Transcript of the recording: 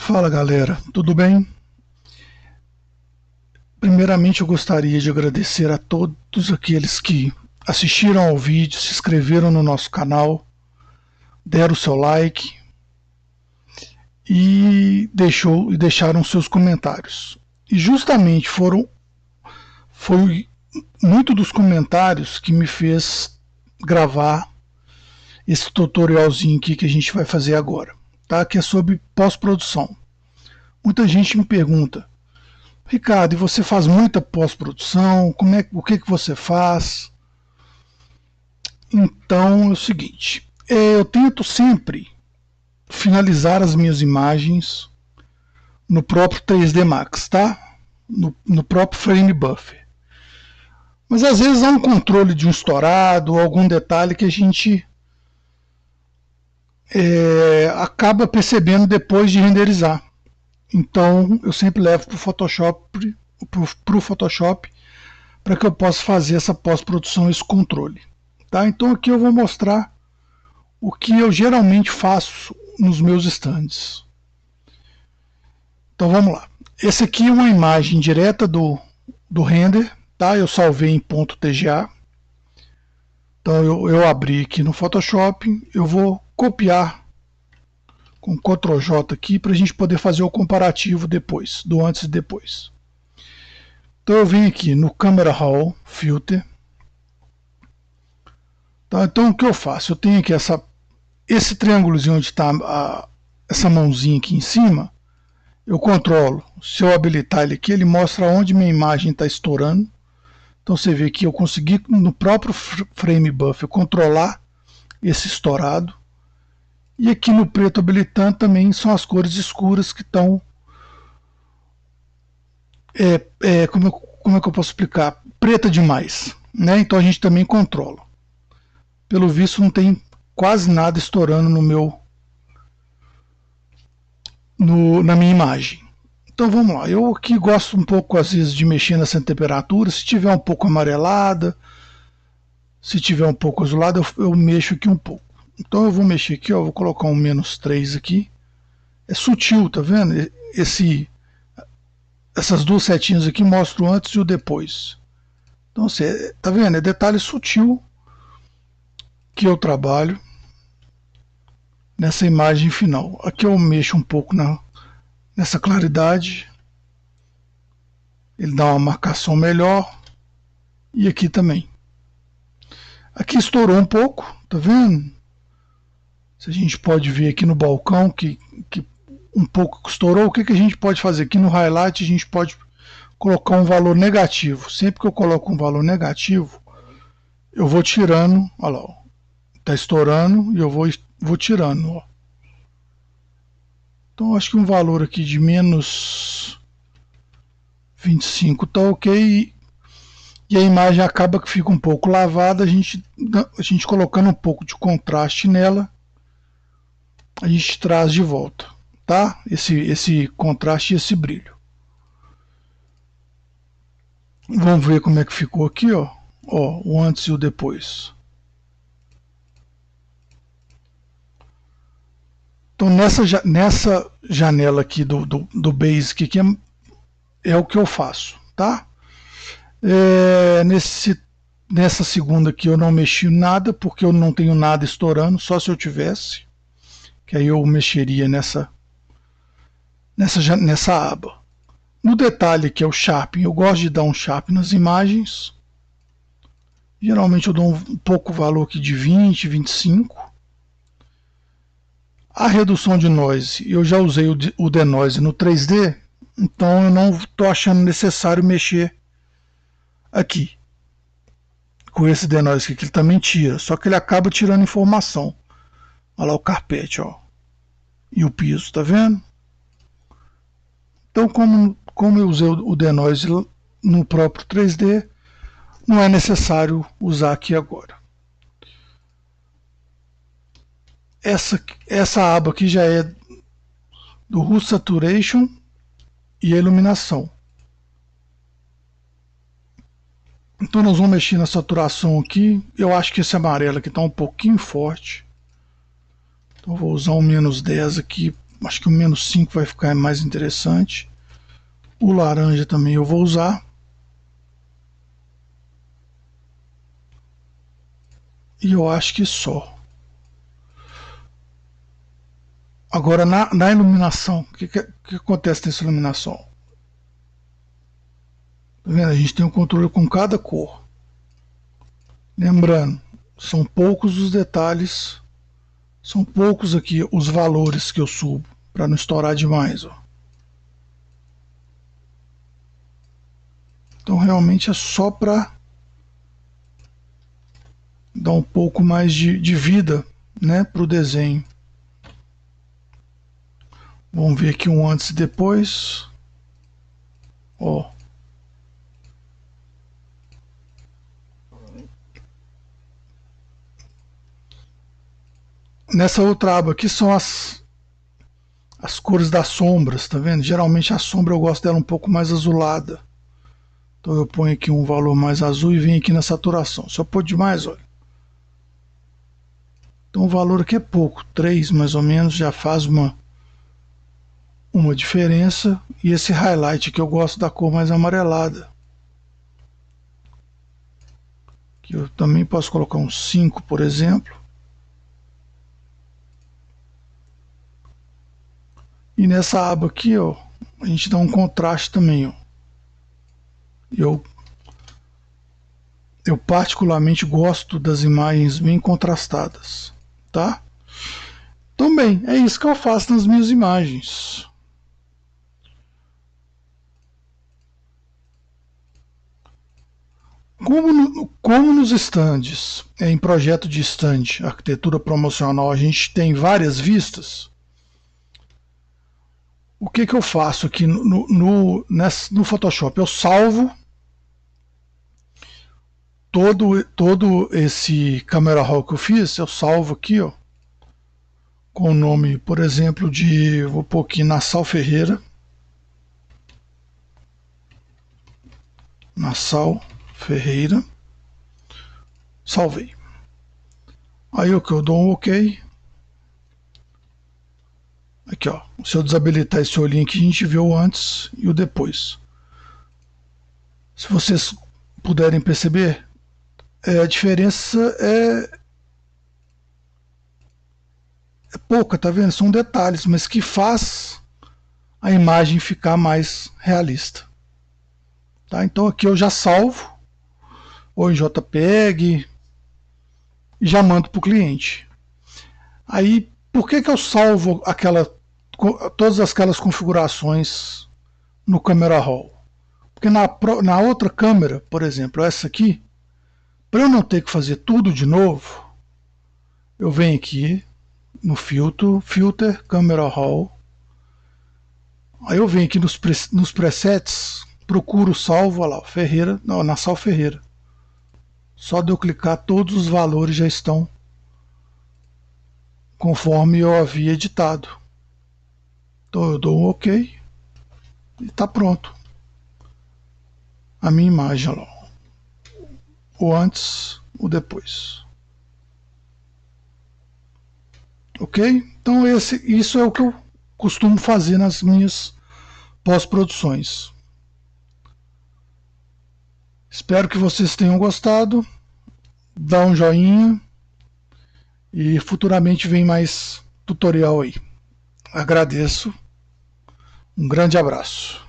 Fala galera, tudo bem? Primeiramente eu gostaria de agradecer a todos aqueles que assistiram ao vídeo, se inscreveram no nosso canal, deram o seu like e deixaram seus comentários. E justamente foi muito dos comentários que me fez gravar esse tutorialzinho aqui que a gente vai fazer agora, tá? Que é sobre pós-produção. Muita gente me pergunta: Ricardo, e você faz muita pós-produção? O que você faz? Então é o seguinte, eu tento sempre finalizar as minhas imagens no próprio 3D Max, tá? No próprio Frame Buffer. Mas às vezes há um controle de um estourado ou algum detalhe que a gente acaba percebendo depois de renderizar. Então eu sempre levo para o Photoshop para que eu possa fazer essa pós-produção, esse controle. Tá? Então aqui eu vou mostrar o que eu geralmente faço nos meus stands. Então vamos lá. Esse aqui é uma imagem direta do render, tá? Eu salvei em .tga. Então eu abri aqui no Photoshop, eu vou copiar com Ctrl J aqui para a gente poder fazer o comparativo depois, do antes e depois. Então eu venho aqui no Camera Raw, Filter. Tá? Então o que eu faço? Eu tenho aqui esse triângulozinho onde está essa mãozinha aqui em cima. Eu controlo. Se eu habilitar ele aqui, ele mostra onde minha imagem está estourando. Então você vê que eu consegui no próprio Frame Buffer controlar esse estourado. E aqui no preto habilitante também são as cores escuras que estão... como é que eu posso explicar? Preta demais, né? Então a gente também controla. Pelo visto não tem quase nada estourando na minha imagem. Então vamos lá, eu aqui gosto um pouco às vezes de mexer nessa temperatura. Se tiver um pouco amarelada, se tiver um pouco azulada, eu mexo aqui um pouco. Então eu vou mexer aqui, ó, vou colocar um -3 aqui. É sutil, tá vendo? Essas duas setinhas aqui mostram o antes e o depois. Então você tá vendo? É detalhe sutil que eu trabalho nessa imagem final. Aqui eu mexo um pouco nessa claridade, ele dá uma marcação melhor, e aqui também. Aqui estourou um pouco, tá vendo? Se a gente pode ver aqui no balcão que um pouco estourou, o que a gente pode fazer? Aqui no highlight a gente pode colocar um valor negativo. Sempre que eu coloco um valor negativo, eu vou tirando, olha lá, tá estourando e eu vou tirando, ó. Então acho que um valor aqui de -25 tá ok, e a imagem acaba que fica um pouco lavada. A gente colocando um pouco de contraste nela, a gente traz de volta, tá? Esse contraste e esse brilho. Vamos ver como é que ficou aqui, ó, o antes e o depois. Então nessa janela aqui do Basic aqui é o que eu faço, tá? Nessa segunda aqui eu não mexi nada, porque eu não tenho nada estourando, só se eu tivesse, que aí eu mexeria nessa aba. No detalhe que é o Sharpen, eu gosto de dar um Sharpen nas imagens. Geralmente eu dou um pouco valor aqui de 20, 25. A redução de noise, eu já usei o denoise no 3D, então eu não estou achando necessário mexer aqui com esse denoise aqui, que ele também tira, só que ele acaba tirando informação. Olha lá o carpete, ó, e o piso, tá vendo? Então como eu usei o denoise no próprio 3D, não é necessário usar aqui agora. Essa aba aqui já é do Hue Saturation e a iluminação. Então nós vamos mexer na saturação aqui. Eu acho que esse amarelo aqui está um pouquinho forte. Então vou usar um -10 aqui, acho que o -5 vai ficar mais interessante. O laranja também eu vou usar. E eu acho que só. Agora, na iluminação, o que acontece nessa iluminação? Tá vendo? A gente tem um controle com cada cor. Lembrando, são poucos os detalhes, são poucos aqui os valores que eu subo, para não estourar demais. Ó. Então, realmente é só para dar um pouco mais de vida, né, para o desenho. Vamos ver aqui um antes e depois. Ó. Nessa outra aba aqui são as cores das sombras, tá vendo? Geralmente a sombra eu gosto dela um pouco mais azulada. Então eu ponho aqui um valor mais azul e venho aqui na saturação. Se eu pôr demais, olha. Então o valor aqui é pouco, 3 mais ou menos, já faz uma diferença. E esse highlight que eu gosto da cor mais amarelada. Que eu também posso colocar um 5, por exemplo. E nessa aba aqui, ó, a gente dá um contraste também, ó. Eu particularmente gosto das imagens bem contrastadas, tá? Então, bem, é isso que eu faço nas minhas imagens. Como nos estandes, em projeto de stand, arquitetura promocional, a gente tem várias vistas, o que eu faço aqui no Photoshop? Eu salvo todo esse camera raw que eu fiz, eu salvo aqui, ó, com o nome, por exemplo, vou pôr aqui Nassau Ferreira. Nassau Ferreira. Salvei. Aí o que eu dou um OK. Aqui, ó. Se eu desabilitar esse olhinho aqui, a gente vê o antes e o depois. Se vocês puderem perceber, a diferença é pouca, tá vendo? São detalhes, mas que faz a imagem ficar mais realista. Tá? Então aqui eu já salvo, ou em JPEG, e já mando para o cliente. Aí, por que eu salvo todas aquelas configurações no Camera Raw? Porque na outra câmera, por exemplo, essa aqui, para eu não ter que fazer tudo de novo, eu venho aqui no Filter, Camera Raw, aí eu venho aqui nos presets, procuro salvo, olha lá, Ferreira, não, Nassau Ferreira. Só de eu clicar, todos os valores já estão conforme eu havia editado. Então eu dou um OK e está pronto. A minha imagem, olha lá. O antes, o depois. Ok? Então isso é o que eu costumo fazer nas minhas pós-produções. Espero que vocês tenham gostado. Dá um joinha e futuramente vem mais tutorial aí. Agradeço. Um grande abraço.